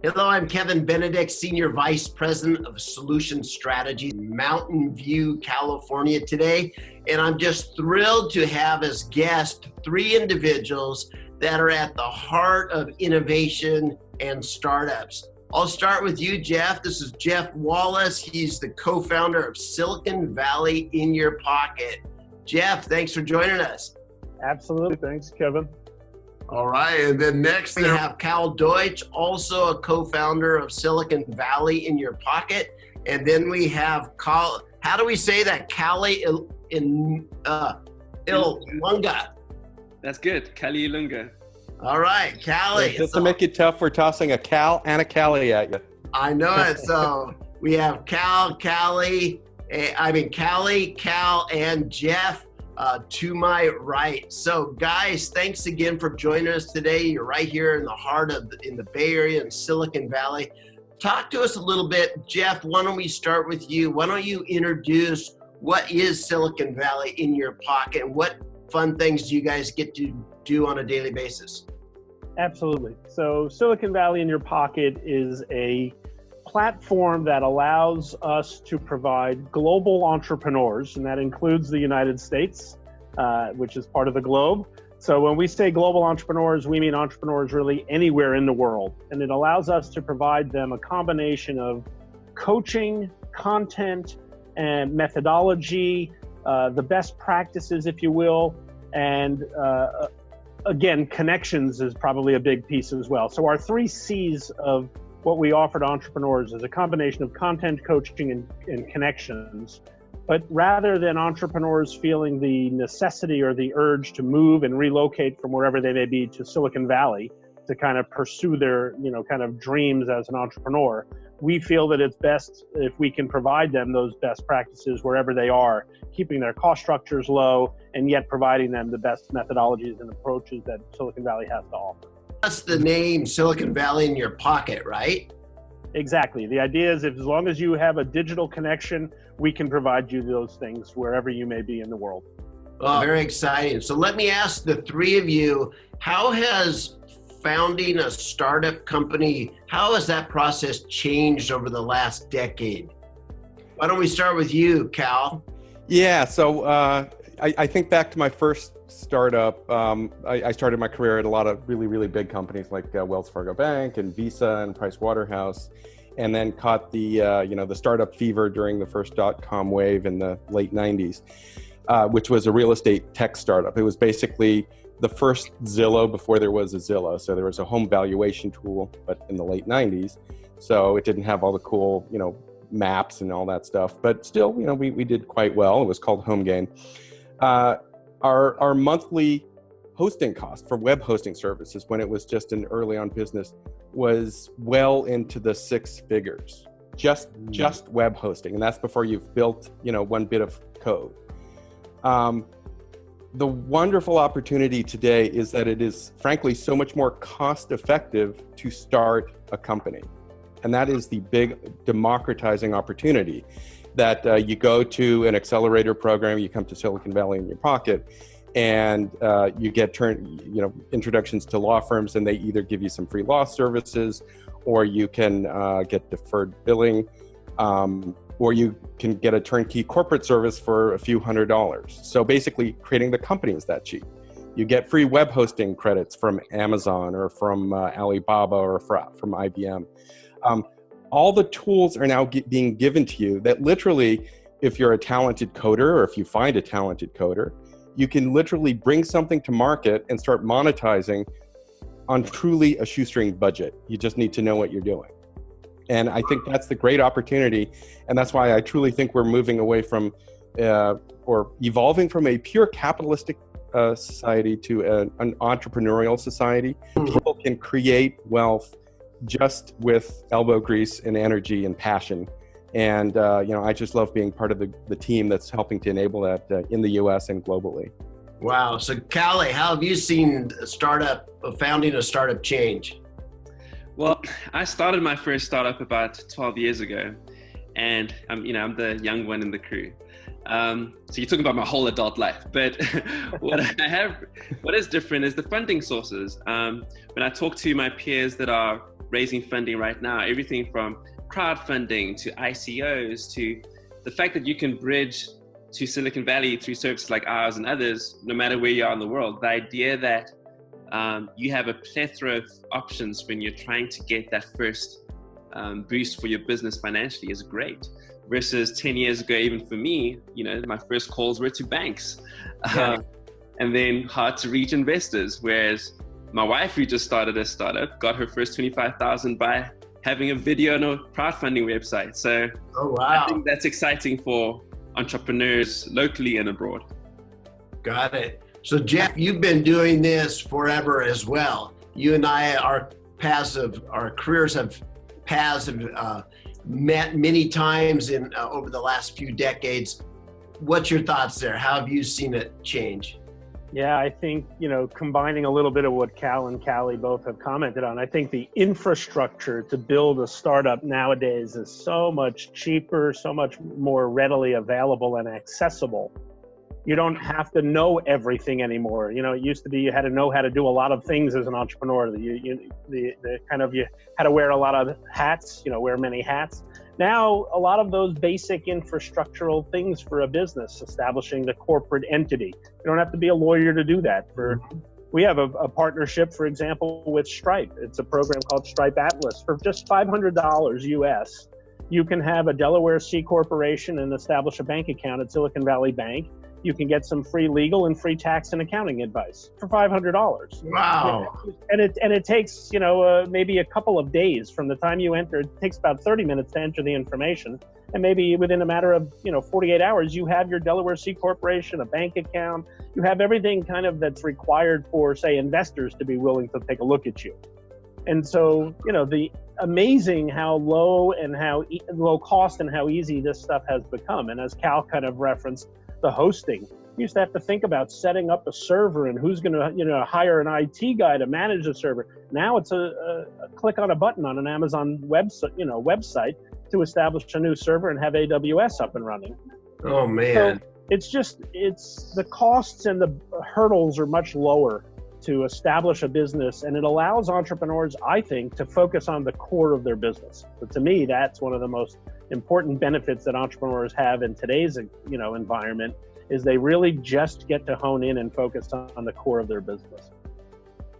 Hello, I'm Kevin Benedict, Senior Vice President of Solution Strategy, Mountain View, California today. And I'm just thrilled to have as guests three individuals that are at the heart of innovation and startups. I'll start with you, Jeff. This is Jeff Wallace. He's the co-founder of Silicon Valley in Your Pocket. Jeff, thanks for joining us. Absolutely. Thanks, Kevin. All right, and then next we have Kal Deutsch, also a co-founder of Silicon Valley in Your Pocket. And then we have Kal, how do we say that? Kali Ilunga. That's good, Kali Ilunga. All right, Kali. Just to make it tough, we're tossing a Kal and a Kali at you. I know it. So we have Kali, Kal, and Jeff. To my right. So guys, thanks again for joining us today. You're right here in the heart of in the Bay Area in Silicon Valley. Talk to us a little bit. Jeff, why don't we start with you? Why don't you introduce what is Silicon Valley in Your Pocket and what fun things do you guys get to do on a daily basis? Absolutely. So Silicon Valley in Your Pocket is a platform that allows us to provide global entrepreneurs, and that includes the United States, which is part of the globe. So when we say global entrepreneurs, we mean entrepreneurs really anywhere in the world. And it allows us to provide them a combination of coaching, content, and methodology, the best practices, if you will, and again, connections is probably a big piece as well. So our 3 C's of what we offer to entrepreneurs is a combination of content, coaching, and connections. But rather than entrepreneurs feeling the necessity or the urge to move and relocate from wherever they may be to Silicon Valley to kind of pursue their, kind of dreams as an entrepreneur, we feel that it's best if we can provide them those best practices wherever they are, keeping their cost structures low and yet providing them the best methodologies and approaches that Silicon Valley has to offer. That's the name Silicon Valley in Your Pocket, right? Exactly. The idea is as long as you have a digital connection, we can provide you those things wherever you may be in the world. Well, very exciting. So let me ask the three of you, how has founding a startup company, how has that process changed over the last decade? Why don't we start with you, Kal? Yeah, so I think back to my first startup. I started my career at a lot of really, really big companies like Wells Fargo Bank and Visa and Price Waterhouse, and then caught the the startup fever during the first .com wave in the late 90s, which was a real estate tech startup. It was basically the first Zillow before there was a Zillow. So there was a home valuation tool, but in the late 90s. So it didn't have all the cool, maps and all that stuff, but still, we did quite well. It was called HomeGain. Our monthly hosting cost for web hosting services when it was just an early on business was well into the 6 figures, just web hosting. And that's before you've built, one bit of code. The wonderful opportunity today is that it is frankly so much more cost effective to start a company. And that is the big democratizing opportunity that you go to an accelerator program, you come to Silicon Valley in Your Pocket, and you get introductions to law firms, and they either give you some free law services, or you can get deferred billing, or you can get a turnkey corporate service for a few $100s. So basically, creating the company is that cheap. You get free web hosting credits from Amazon or from Alibaba or from IBM. All the tools are now being given to you that literally, if you're a talented coder or if you find a talented coder, you can literally bring something to market and start monetizing on truly a shoestring budget. You just need to know what you're doing. And I think that's the great opportunity. And that's why I truly think we're moving away from or evolving from a pure capitalistic society to an entrepreneurial society. People can create wealth just with elbow grease and energy and passion. And I just love being part of the team that's helping to enable that in the US and globally. Wow. So Kali, how have you seen founding a startup change? Well, I started my first startup about 12 years ago, and I'm the young one in the crew. So you're talking about my whole adult life, but what is different is the funding sources. When I talk to my peers that are raising funding right now, everything from crowdfunding to ICOs to the fact that you can bridge to Silicon Valley through services like ours and others, no matter where you are in the world. The idea that you have a plethora of options when you're trying to get that first boost for your business financially is great. Versus 10 years ago, even for me, my first calls were to banks, and then hard to reach investors. Whereas my wife, who just started a startup, got her first 25,000 by having a video on a crowdfunding website. So I think that's exciting for entrepreneurs locally and abroad. Got it. So Jeff, you've been doing this forever as well. You and I, our careers have met many times in over the last few decades. What's your thoughts there? How have you seen it change? Yeah, I think, combining a little bit of what Kal and Kali both have commented on, I think the infrastructure to build a startup nowadays is so much cheaper, so much more readily available and accessible. You don't have to know everything anymore. It used to be you had to know how to do a lot of things as an entrepreneur. You had to wear a lot of hats, wear many hats. Now, a lot of those basic infrastructural things for a business, establishing the corporate entity. You don't have to be a lawyer to do that. We have a partnership, for example, with Stripe. It's a program called Stripe Atlas. For just $500 US, you can have a Delaware C corporation and establish a bank account at Silicon Valley Bank. You can get some free legal and free tax and accounting advice for $500. Wow. And it takes, maybe a couple of days from the time you enter. It takes about 30 minutes to enter the information. And maybe within a matter of, 48 hours, you have your Delaware C corporation, a bank account. You have everything kind of that's required for, say, investors to be willing to take a look at you. And so, the amazing how low and how low cost and how easy this stuff has become. And as Kal kind of referenced, the hosting. You used to have to think about setting up a server and who's going to, hire an IT guy to manage the server. Now it's a click on a button on an Amazon website to establish a new server and have AWS up and running. Oh man. So it's the costs and the hurdles are much lower to establish a business, and it allows entrepreneurs, I think, to focus on the core of their business. But to me, that's one of the most important benefits that entrepreneurs have in today's environment, is they really just get to hone in and focus on the core of their business.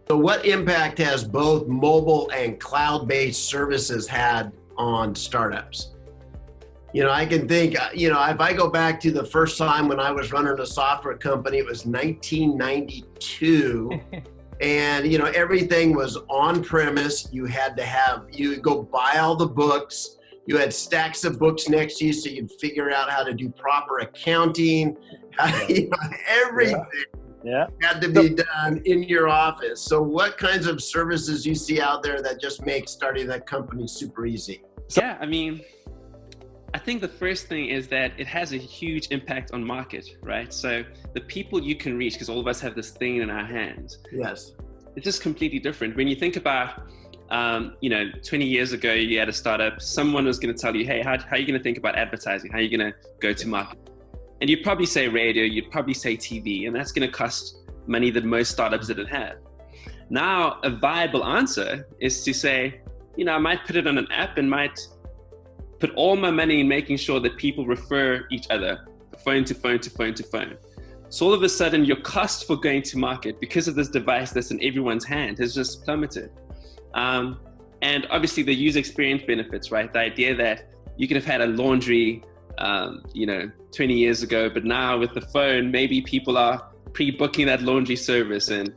So what impact has both mobile and cloud-based services had on startups? I can think, if I go back to the first time when I was running a software company, it was 1992. And, everything was on premise. You would go buy all the books. You had stacks of books next to you so you'd figure out how to do proper accounting. Everything had to be done in your office. So what kinds of services you see out there that just make starting that company super easy? Yeah, I think the first thing is that it has a huge impact on market, right? So the people you can reach, because all of us have this thing in our hands. Yes. It's just completely different. When you think about, 20 years ago, you had a startup, someone was going to tell you, hey, how are you going to think about advertising? How are you going to go to market? And you'd probably say radio, you'd probably say TV, and that's going to cost money that most startups didn't have. Now, a viable answer is to say, I might put it on an app and might put all my money in making sure that people refer each other, phone to phone to phone to phone. So all of a sudden, your cost for going to market, because of this device that's in everyone's hand, has just plummeted. And obviously the user experience benefits, right? The idea that you could have had a laundry, 20 years ago, but now with the phone, maybe people are pre-booking that laundry service and,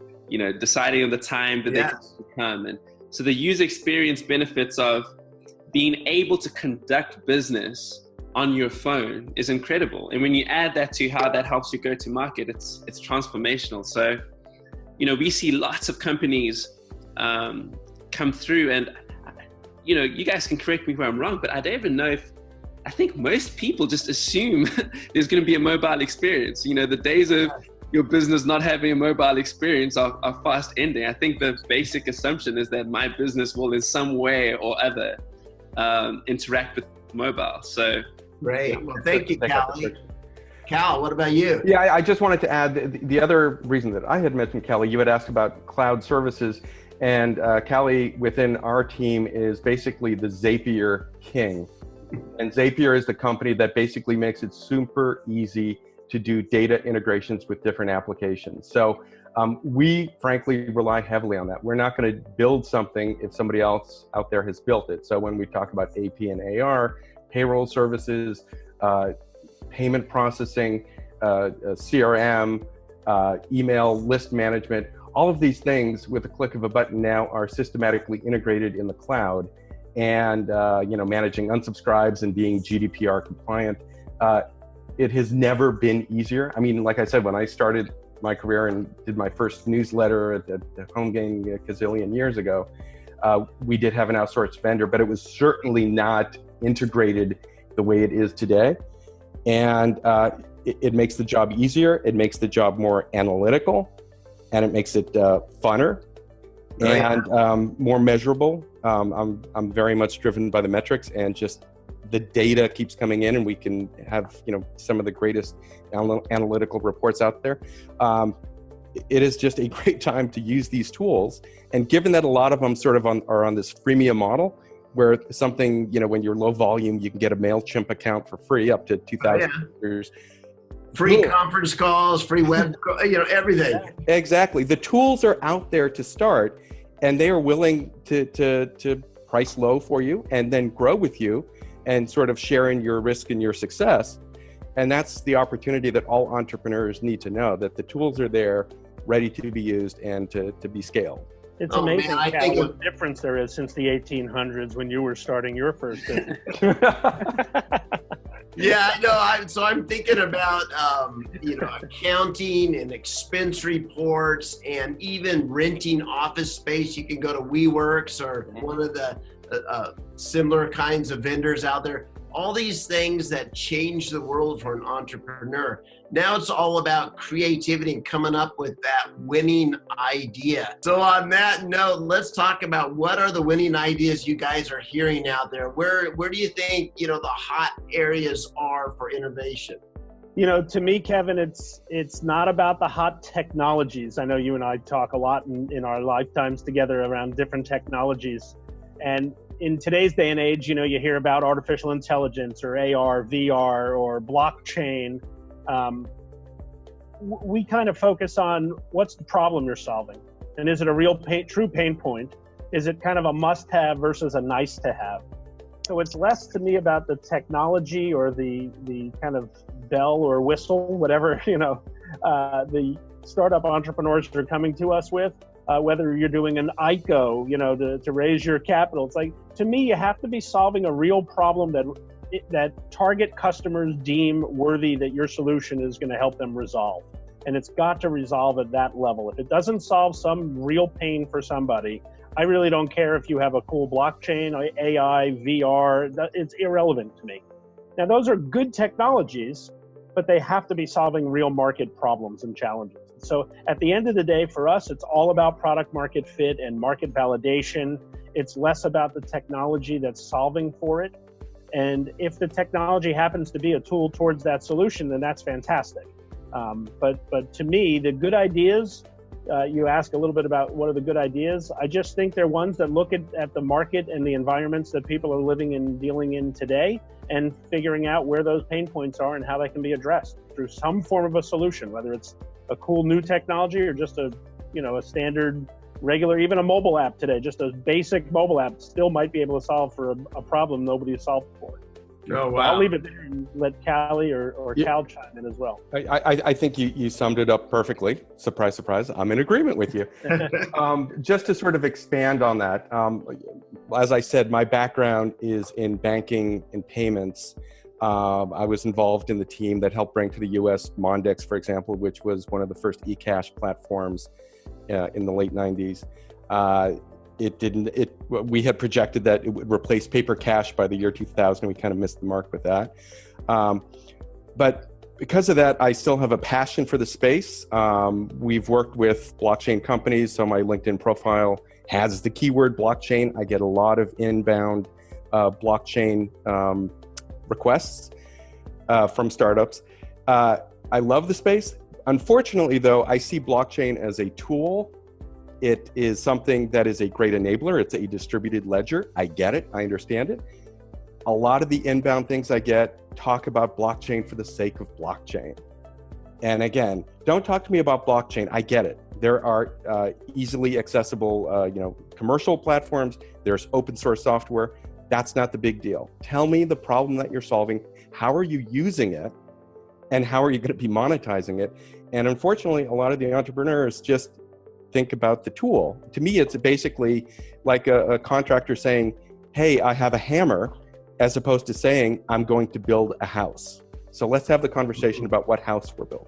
deciding on the time that they can come. And so the user experience benefits of being able to conduct business on your phone is incredible. And when you add that to how that helps you go to market, it's transformational. So, we see lots of companies come through, and, you guys can correct me where I'm wrong, but I don't even know I think most people just assume there's going to be a mobile experience. The days of your business not having a mobile experience are fast ending. I think the basic assumption is that my business will in some way or other interact with mobile. So great. Well, thank you, Kali. Kal, what about you? Yeah, I just wanted to add the other reason that I had mentioned, Kali, you had asked about cloud services. And Kali within our team is basically the Zapier king. And Zapier is the company that basically makes it super easy to do data integrations with different applications. So we frankly rely heavily on that. We're not going to build something if somebody else out there has built it. So when we talk about AP and AR, payroll services, payment processing, CRM, email list management, all of these things with a click of a button now are systematically integrated in the cloud. And managing unsubscribes and being GDPR compliant, it has never been easier. I mean, like I said, when I started my career and did my first newsletter at the home game a gazillion years ago, we did have an outsourced vendor, but it was certainly not integrated the way it is today. And it makes the job easier, it makes the job more analytical, and it makes it funner and more measurable. I'm very much driven by the metrics, and just the data keeps coming in, and we can have some of the greatest analytical reports out there. It is just a great time to use these tools, and given that a lot of them sort of are on this freemium model, where something when you're low volume, you can get a MailChimp account for free up to 2,000 users. Free conference calls, free web, everything. Exactly. The tools are out there to start, and they are willing to price low for you and then grow with you and sort of share in your risk and your success. And that's the opportunity that all entrepreneurs need to know, that the tools are there, ready to be used and to be scaled. It's amazing what difference there is since the 1800s when you were starting your first business. Yeah, no. So I'm thinking about accounting and expense reports, and even renting office space. You can go to WeWorks or one of the similar kinds of vendors out there. All these things that change the world for an entrepreneur. Now it's all about creativity and coming up with that winning idea. So on that note, let's talk about what are the winning ideas you guys are hearing out there. Where do you think, the hot areas are for innovation? To me, Kevin, it's not about the hot technologies. I know you and I talk a lot in our lifetimes together around different technologies. And in today's day and age, you hear about artificial intelligence or AR, VR, or blockchain. We kind of focus on what's the problem you're solving, and is it a real true pain point? Is it kind of a must-have versus a nice-to-have? So it's less to me about the technology or the kind of bell or whistle, whatever the startup entrepreneurs are coming to us with. Whether you're doing an ICO, to raise your capital. It's like, to me, you have to be solving a real problem that target customers deem worthy that your solution is going to help them resolve. And it's got to resolve at that level. If it doesn't solve some real pain for somebody, I really don't care if you have a cool blockchain, AI, VR, it's irrelevant to me. Now, those are good technologies, but they have to be solving real market problems and challenges. So at the end of the day, for us, it's all about product market fit and market validation. It's less about the technology that's solving for it. And if the technology happens to be a tool towards that solution, then that's fantastic. But to me, the good ideas, you ask a little bit about what are the good ideas. I just think they're ones that look at the market and the environments that people are living and dealing in today, and figuring out where those pain points are and how they can be addressed through some form of a solution, whether it's a cool new technology or just a standard regular, even a mobile app today, just a basic mobile app still might be able to solve for a problem nobody solved for. Oh, wow. I'll leave it there and let Kali or Kal chime in as well. I think you summed it up perfectly. Surprise, surprise. I'm in agreement with you. Just to sort of expand on that, as I said, my background is in banking and payments. I was involved in the team that helped bring to the US Mondex, for example, which was one of the first eCash platforms in the late 90s. We had projected that it would replace paper cash by the year 2000. We kind of missed the mark with that. But because of that, I still have a passion for the space. We've worked with blockchain companies, so my LinkedIn profile has the keyword blockchain. I get a lot of inbound blockchain requests from startups. I love the space. Unfortunately, though, I see blockchain as a tool It is something that is a great enabler. It's a distributed ledger. I get it. I understand it. A lot of the inbound things I get talk about blockchain for the sake of blockchain. And again, don't talk to me about blockchain. I get it. There are easily accessible, commercial platforms. There's open source software. That's not the big deal. Tell me the problem that you're solving. How are you using it? And how are you going to be monetizing it? And unfortunately, a lot of the entrepreneurs just think about the tool. To me, it's basically like a contractor saying, hey, I have a hammer, as opposed to saying, I'm going to build a house. So let's have the conversation about what house we're building.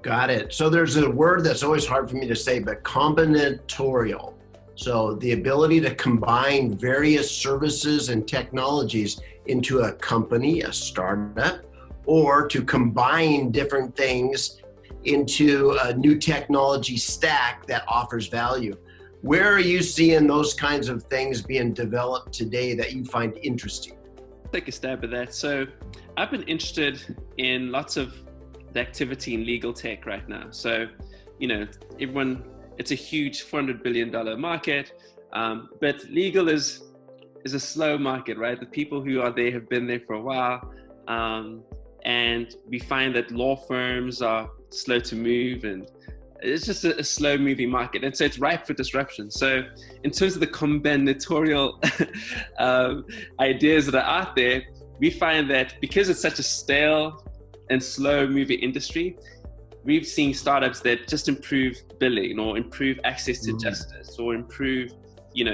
Got it. So there's a word that's always hard for me to say, but combinatorial. So the ability to combine various services and technologies into a company, a startup, or to combine different things into a new technology stack that offers value. Where are you seeing those kinds of things being developed today that you find interesting? Take a stab at that. So I've been interested in lots of the activity in legal tech right now. So, it's a huge $400 billion market, but legal is a slow market, right? The people who are there have been there for a while. And we find that law firms are slow to move, and it's just a slow moving market. And so it's ripe for disruption. So in terms of the combinatorial ideas that are out there, we find that because it's such a stale and slow moving industry, we've seen startups that just improve billing or improve access to justice or improve,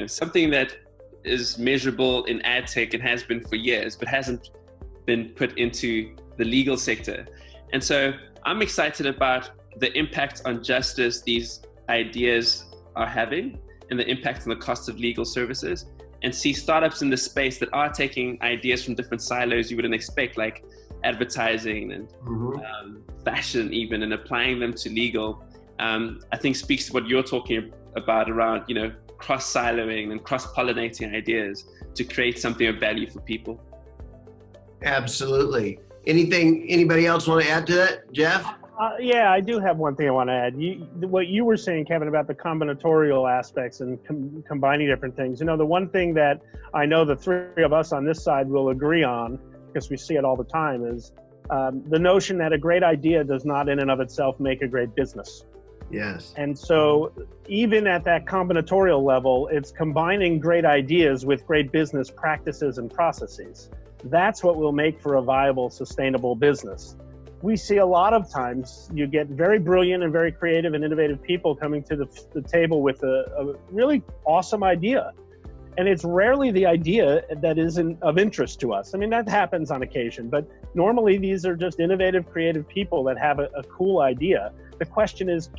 something that is measurable in ad tech and has been for years, but hasn't been put into the legal sector. And so I'm excited about the impact on justice these ideas are having and the impact on the cost of legal services, and see startups in the space that are taking ideas from different silos you wouldn't expect, like advertising and fashion even, and applying them to legal. I think speaks to what you're talking about around, cross-siloing and cross-pollinating ideas to create something of value for people. Absolutely. Anybody else want to add to that, Jeff? Yeah, I do have one thing I want to add. What you were saying, Kevin, about the combinatorial aspects and combining different things. The one thing that I know the three of us on this side will agree on, because we see it all the time, is the notion that a great idea does not in and of itself make a great business. Yes. And so even at that combinatorial level, it's combining great ideas with great business practices and processes. That's what will make for a viable, sustainable business. We see a lot of times you get very brilliant and very creative and innovative people coming to the table with a really awesome idea. And it's rarely the idea that isn't of interest to us. I mean, that happens on occasion, but normally these are just innovative, creative people that have a cool idea. The question is,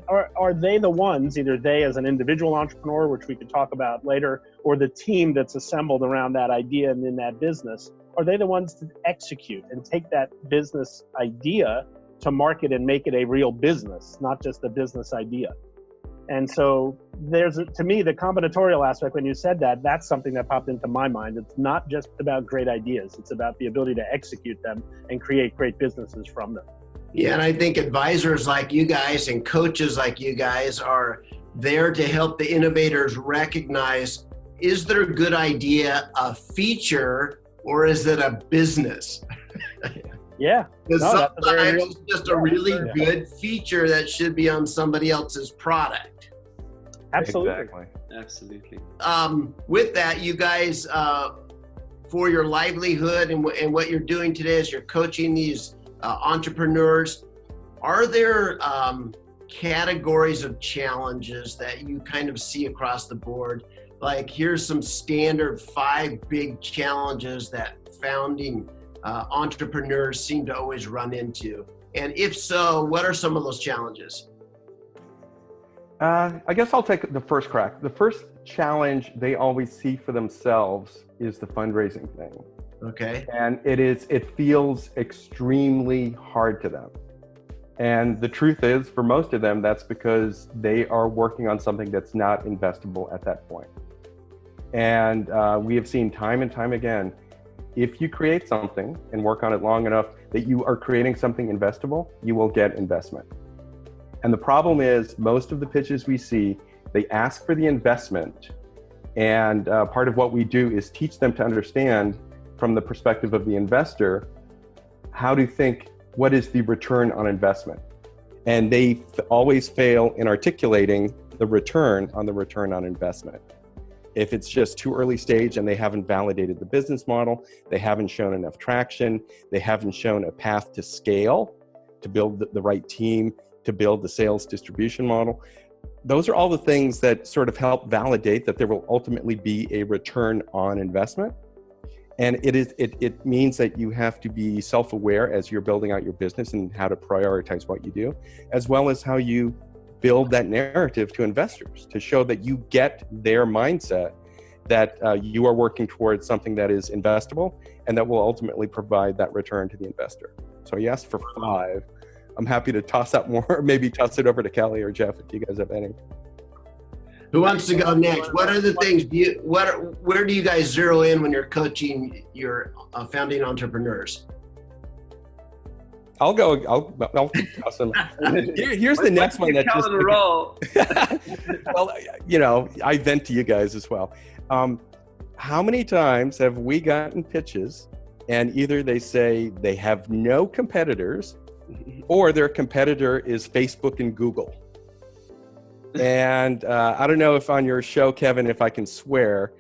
are they the ones, either they as an individual entrepreneur, which we could talk about later, or the team that's assembled around that idea and in that business, are they the ones to execute and take that business idea to market and make it a real business, not just a business idea? And so to me, the combinatorial aspect, when you said that, that's something that popped into my mind. It's not just about great ideas. It's about the ability to execute them and create great businesses from them. Yeah, and I think advisors like you guys and coaches like you guys are there to help the innovators recognize, is their good idea a feature or is it a business? Yeah. Because sometimes it's just a really good feature that should be on somebody else's product. Absolutely. Exactly. Absolutely. With that, you guys, for your livelihood and what you're doing today as you're coaching these entrepreneurs, are there categories of challenges that you kind of see across the board? Like, here's some standard 5 big challenges that founding entrepreneurs seem to always run into. And if so, what are some of those challenges? I guess I'll take the first crack. The first challenge they always see for themselves is the fundraising thing. Okay. And it feels extremely hard to them. And the truth is, for most of them, that's because they are working on something that's not investable at that point. And we have seen time and time again, if you create something and work on it long enough that you are creating something investable, you will get investment. And the problem is, most of the pitches we see They ask for the investment. And part of what we do is teach them to understand from the perspective of the investor, how to think, what is the return on investment? And they always fail in articulating the return on investment. If it's just too early stage and they haven't validated the business model, they haven't shown enough traction, they haven't shown a path to scale, to build the right team, to build the sales distribution model. Those are all the things that sort of help validate that there will ultimately be a return on investment. And it means that you have to be self-aware as you're building out your business and how to prioritize what you do, as well as how you build that narrative to investors to show that you get their mindset, that you are working towards something that is investable and that will ultimately provide that return to the investor. So you asked for 5. I'm happy to toss out more, maybe toss it over to Kali or Jeff if you guys have any. Who wants to go next? What are the things, where do you guys zero in when you're coaching your founding entrepreneurs? I'll keep tossing. Here's the next one that just roll. Well, I vent to you guys as well. How many times have we gotten pitches and either they say they have no competitors or their competitor is Facebook and Google? And I don't know if on your show, Kevin, if I can swear,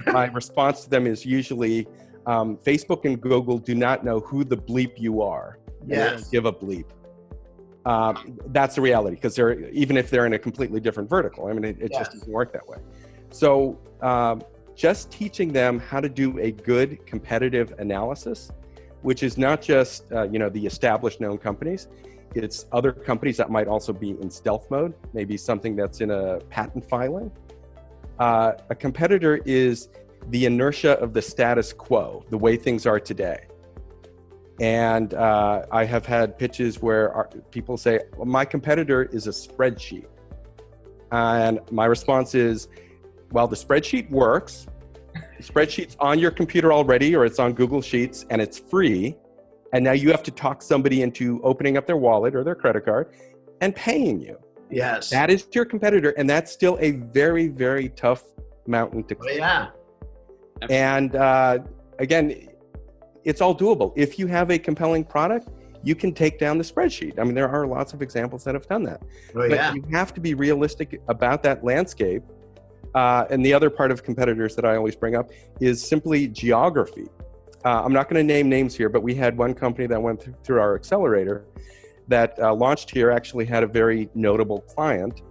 my response to them is usually Facebook and Google do not know who the bleep you are. Yes. Give a bleep. That's the reality, because even if they're in a completely different vertical, I mean, it just doesn't work that way. So just teaching them how to do a good competitive analysis, which is not just the established known companies. It's other companies that might also be in stealth mode, maybe something that's in a patent filing. A competitor is the inertia of the status quo, the way things are today. And I have had pitches where people say, well, my competitor is a spreadsheet. And my response is, well, the spreadsheet works. The spreadsheet's on your computer already, or it's on Google Sheets, and it's free. And now you have to talk somebody into opening up their wallet or their credit card and paying you. Yes. That is your competitor. And that's still a very, very tough mountain to climb. Yeah. And again, it's all doable. If you have a compelling product, you can take down the spreadsheet. I mean, there are lots of examples that have done that. Oh, but you have to be realistic about that landscape. And the other part of competitors that I always bring up is simply geography. I'm not going to name names here, but we had one company that went through our accelerator that launched here, actually had a very notable client,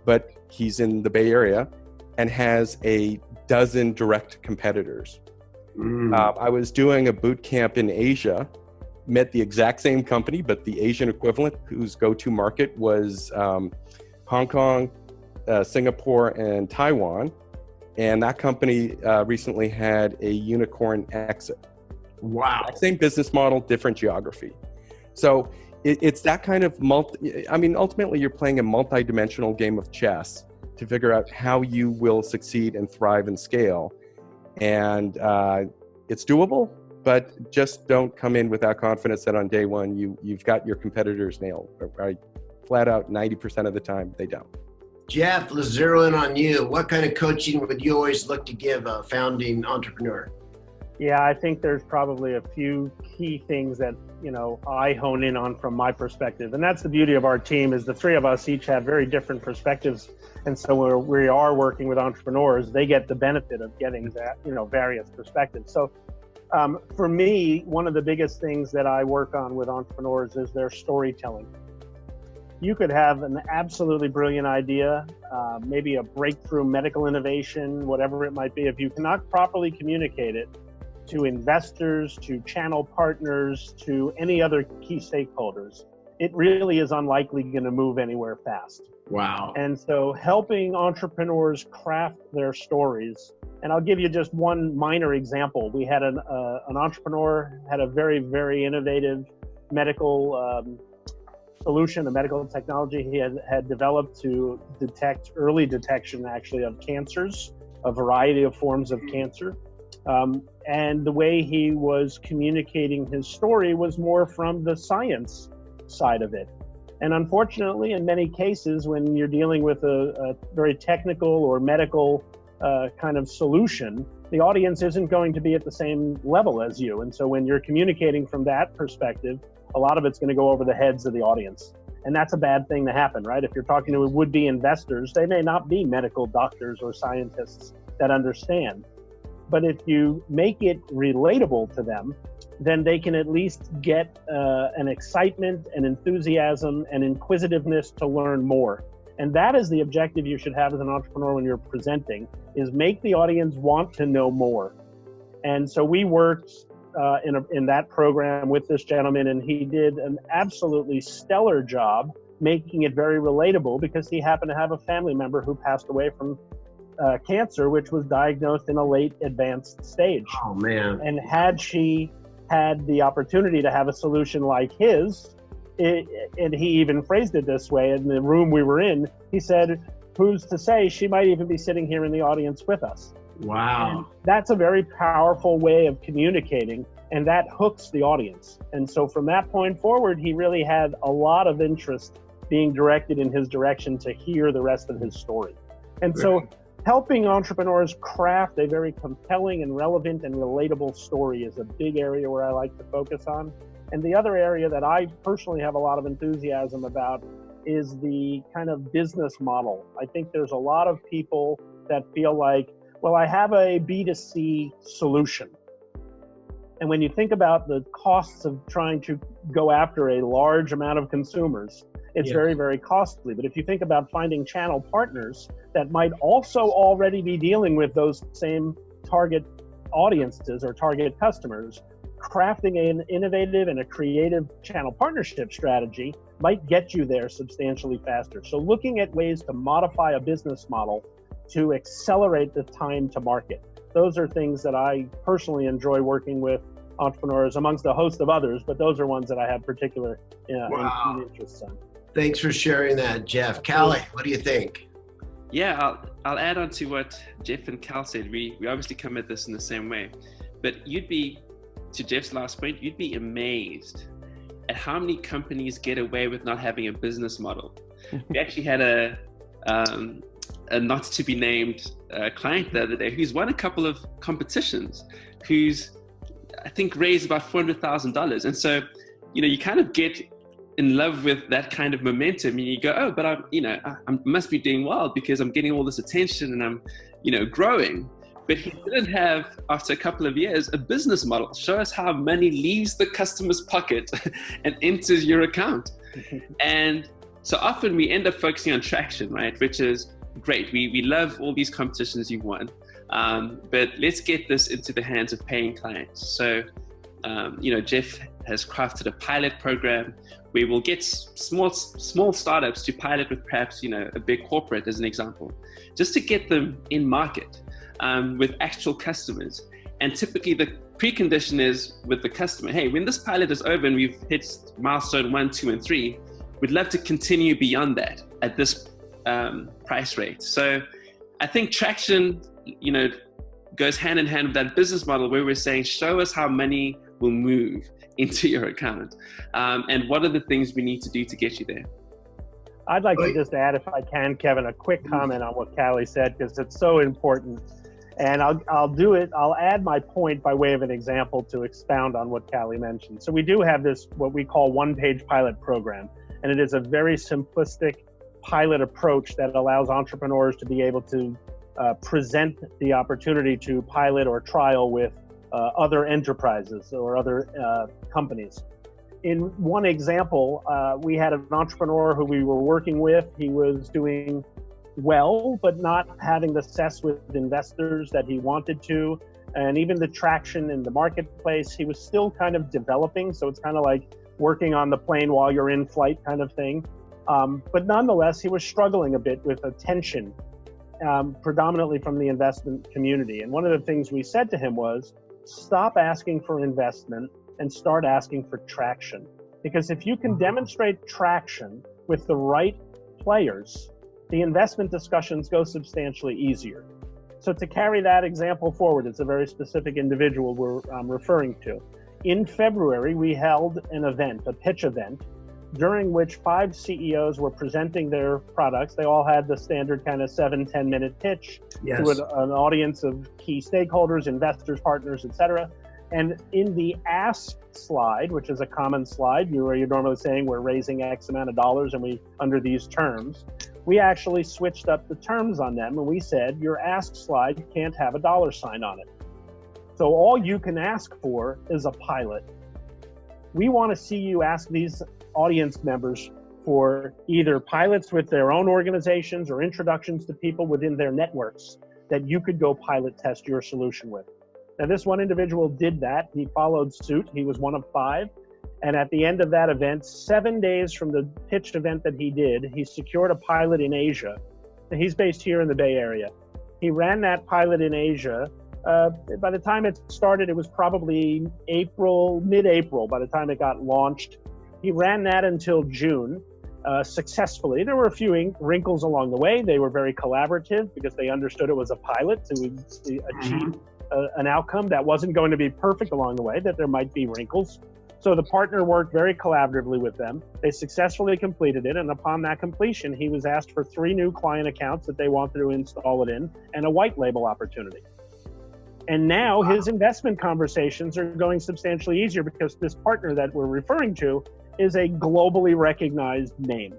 but he's in the Bay Area and has a dozen direct competitors. I was doing a boot camp in Asia, met the exact same company, but the Asian equivalent, whose go-to market was Hong Kong, Singapore, and Taiwan. And that company recently had a unicorn exit. Wow. Same business model, different geography. So it's that kind of ultimately you're playing a multi-dimensional game of chess to figure out how you will succeed and thrive and scale. And it's doable, but just don't come in without confidence that on day one you've got your competitors nailed. Right? Flat out, 90% of the time they don't. Jeff, let's zero in on you. What kind of coaching would you always look to give a founding entrepreneur? Yeah, I think there's probably a few key things that, I hone in on from my perspective. And that's the beauty of our team, is the three of us each have very different perspectives. And so when we are working with entrepreneurs, they get the benefit of getting that, various perspectives. So for me, one of the biggest things that I work on with entrepreneurs is their storytelling. You could have an absolutely brilliant idea, maybe a breakthrough medical innovation, whatever it might be. If you cannot properly communicate it to investors, to channel partners, to any other key stakeholders, it really is unlikely going to move anywhere fast. Wow. And so helping entrepreneurs craft their stories, and I'll give you just one minor example. We had an entrepreneur, had a very, very innovative medical solution, a medical technology he had developed to detect early detection actually of cancers, a variety of forms of cancer. And the way he was communicating his story was more from the science side of it. And unfortunately, in many cases, when you're dealing with a very technical or medical kind of solution, the audience isn't going to be at the same level as you. And so when you're communicating from that perspective, a lot of it's going to go over the heads of the audience. And that's a bad thing to happen, right? If you're talking to would-be investors, they may not be medical doctors or scientists that understand. But if you make it relatable to them, then they can at least get an excitement, an enthusiasm, and inquisitiveness to learn more. And that is the objective you should have as an entrepreneur when you're presenting, is make the audience want to know more. And so we worked in that program with this gentleman, and he did an absolutely stellar job making it very relatable, because he happened to have a family member who passed away from cancer, which was diagnosed in a late advanced stage. Oh, man. And had she had the opportunity to have a solution like his, and he even phrased it this way in the room we were in, he said, who's to say she might even be sitting here in the audience with us? Wow. And that's a very powerful way of communicating, and that hooks the audience. And so from that point forward, he really had a lot of interest being directed in his direction to hear the rest of his story. And so helping entrepreneurs craft a very compelling and relevant and relatable story is a big area where I like to focus on. And the other area that I personally have a lot of enthusiasm about is the kind of business model. I think there's a lot of people that feel like, well, I have a B2C solution. And when you think about the costs of trying to go after a large amount of consumers, it's very, very costly. But if you think about finding channel partners that might also already be dealing with those same target audiences or target customers, crafting an innovative and a creative channel partnership strategy might get you there substantially faster. So looking at ways to modify a business model to accelerate the time to market. Those are things that I personally enjoy working with entrepreneurs, amongst a host of others, but those are ones that I have particular interests in. Thanks for sharing that, Jeff. Kali, what do you think? Yeah, I'll add on to what Jeff and Kal said. We obviously come at this in the same way, but you'd be, to Jeff's last point, you'd be amazed at how many companies get away with not having a business model. We actually had a not to be named client the other day who's won a couple of competitions, who's I think raised about $400,000. And so, you kind of get in love with that kind of momentum, and you go, oh, but I must be doing well because I'm getting all this attention and I'm, growing. But he didn't have, after a couple of years, a business model. Show us how money leaves the customer's pocket and enters your account. And so often we end up focusing on traction, right? Which is great. We love all these competitions you've won. But let's get this into the hands of paying clients. So, Jeff has crafted a pilot program where we'll get small startups to pilot with perhaps, a big corporate as an example, just to get them in market with actual customers. And typically the precondition is with the customer, hey, when this pilot is over and we've hit milestone 1, 2, and 3, we'd love to continue beyond that at this price rate. So I think traction, goes hand in hand with that business model where we're saying, show us how money will move into your account. And what are the things we need to do to get you there? I'd like to just add, if I can, Kevin, a quick comment on what Kali said, because it's so important. And I'll add my point by way of an example to expound on what Kali mentioned. So we do have this, what we call one-page pilot program. And it is a very simplistic pilot approach that allows entrepreneurs to be able to present the opportunity to pilot or trial with other enterprises or other companies. In one example, we had an entrepreneur who we were working with. He was doing well, but not having the success with investors that he wanted to. And even the traction in the marketplace, he was still kind of developing. So it's kind of like working on the plane while you're in flight kind of thing. But nonetheless, he was struggling a bit with attention, predominantly from the investment community. And one of the things we said to him was, stop asking for investment and start asking for traction. Because if you can demonstrate traction with the right players, the investment discussions go substantially easier. So to carry that example forward, it's a very specific individual we're referring to. In February, we held an event, a pitch event, during which 5 CEOs were presenting their products. They all had the standard kind of 7-10 minute pitch Yes. to an audience of key stakeholders, investors, partners, etc. And in the ask slide, which is a common slide, where you're normally saying we're raising X amount of dollars and we under these terms, we actually switched up the terms on them and we said your ask slide can't have a dollar sign on it. So all you can ask for is a pilot. We want to see you ask these audience members for either pilots with their own organizations or introductions to people within their networks that you could go pilot test your solution with. Now, this one individual did that. He followed suit. He was one of 5. And at the end of that event, 7 days from the pitched event that he did, he secured a pilot in Asia. And he's based here in the Bay Area. He ran that pilot in Asia. By the time it started, it was probably mid-April, by the time it got launched. He ran that until June successfully. There were a few wrinkles along the way. They were very collaborative because they understood it was a pilot to achieve an outcome that wasn't going to be perfect along the way, that there might be wrinkles. So the partner worked very collaboratively with them. They successfully completed it. And upon that completion, he was asked for 3 new client accounts that they wanted to install it in and a white label opportunity. And now his investment conversations are going substantially easier because this partner that we're referring to is a globally recognized name.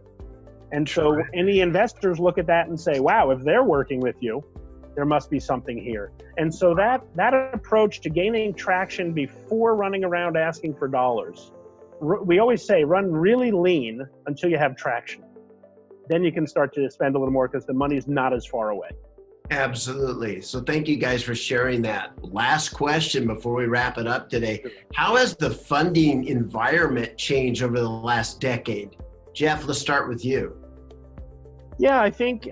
And so any investors look at that and say, wow, if they're working with you, there must be something here. And so that approach to gaining traction before running around asking for dollars, we always say run really lean until you have traction. Then you can start to spend a little more because the money's not as far away. Absolutely. So thank you guys for sharing that. Last question before we wrap it up today. How has the funding environment changed over the last decade? Jeff, let's start with you. Yeah, I think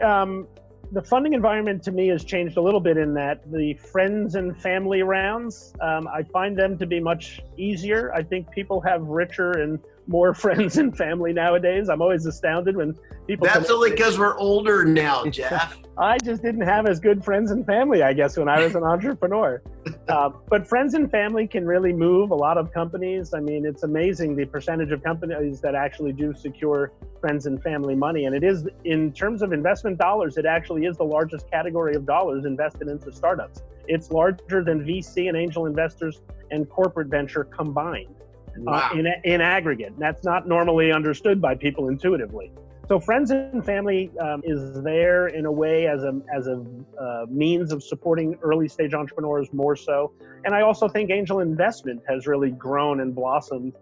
the funding environment to me has changed a little bit in that the friends and family rounds, I find them to be much easier. I think people have richer and more friends and family nowadays. I'm always astounded when people... That's only because we're older now, Jeff. I just didn't have as good friends and family, I guess, when I was an entrepreneur. But friends and family can really move a lot of companies. I mean, it's amazing the percentage of companies that actually do secure friends and family money. And it is, in terms of investment dollars, it actually is the largest category of dollars invested into startups. It's larger than VC and angel investors and corporate venture combined. Wow. In aggregate. That's not normally understood by people intuitively. So friends and family is there in a way as a means of supporting early stage entrepreneurs more so. And I also think angel investment has really grown and blossomed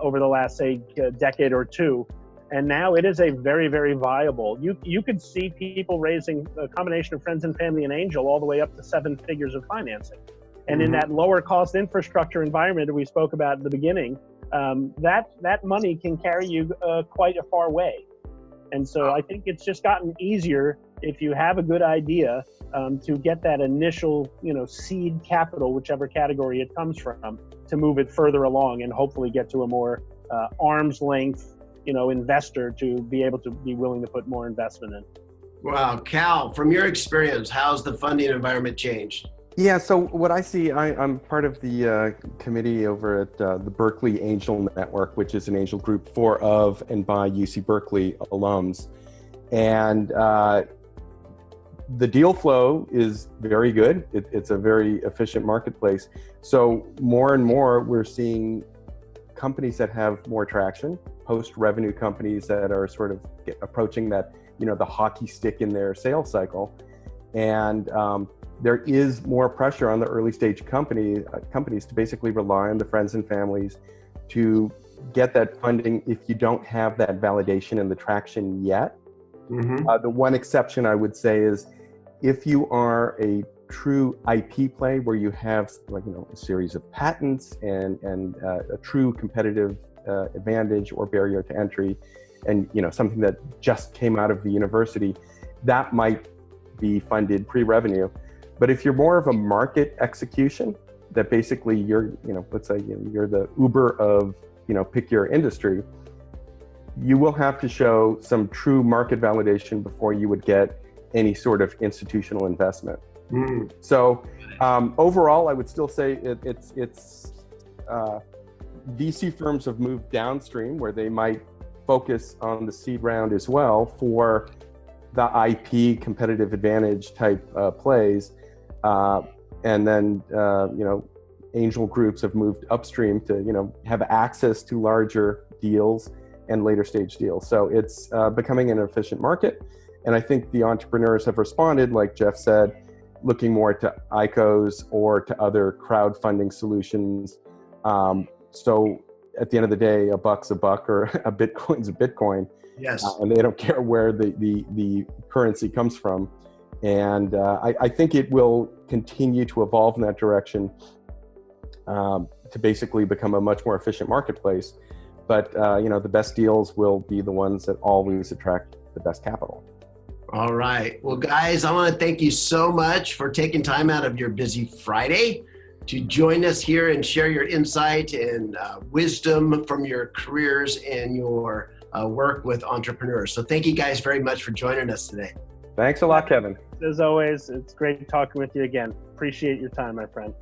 over the last, say, decade or two. And now it is a very, very viable. You could see people raising a combination of friends and family and angel all the way up to 7 figures of financing. And in that lower cost infrastructure environment that we spoke about at the beginning, that money can carry you quite a far way. And so I think it's just gotten easier if you have a good idea to get that initial, seed capital, whichever category it comes from, to move it further along and hopefully get to a more arm's length, investor to be able to be willing to put more investment in. Wow, Kal, from your experience, how's the funding environment changed? Yeah, so what I see, I'm part of the committee over at the Berkeley Angel Network, which is an angel group for, of, and by UC Berkeley alums. And the deal flow is very good. It's a very efficient marketplace. So more and more, we're seeing companies that have more traction, post-revenue companies that are sort of approaching that, the hockey stick in their sales cycle. And there is more pressure on the early stage companies to basically rely on the friends and families to get that funding if you don't have that validation and the traction yet. The one exception I would say is if you are a true IP play where you have a series of patents and a true competitive advantage or barrier to entry, and something that just came out of the university, that might be funded pre-revenue. But if you're more of a market execution, that basically you're, let's say you're the Uber of, pick your industry, you will have to show some true market validation before you would get any sort of institutional investment. So overall, I would still say it's VC firms have moved downstream where they might focus on the seed round as well for the IP competitive advantage type plays. And then, angel groups have moved upstream to, have access to larger deals and later stage deals. So it's becoming an efficient market. And I think the entrepreneurs have responded, like Jeff said, looking more to ICOs or to other crowdfunding solutions. So at the end of the day, a buck's a buck or a Bitcoin's a Bitcoin. Yes. And they don't care where the currency comes from. And I think it will continue to evolve in that direction to basically become a much more efficient marketplace. But, the best deals will be the ones that always attract the best capital. All right. Well, guys, I want to thank you so much for taking time out of your busy Friday to join us here and share your insight and wisdom from your careers and your work with entrepreneurs. So thank you guys very much for joining us today. Thanks a lot, Kevin. As always, it's great talking with you again. Appreciate your time, my friend.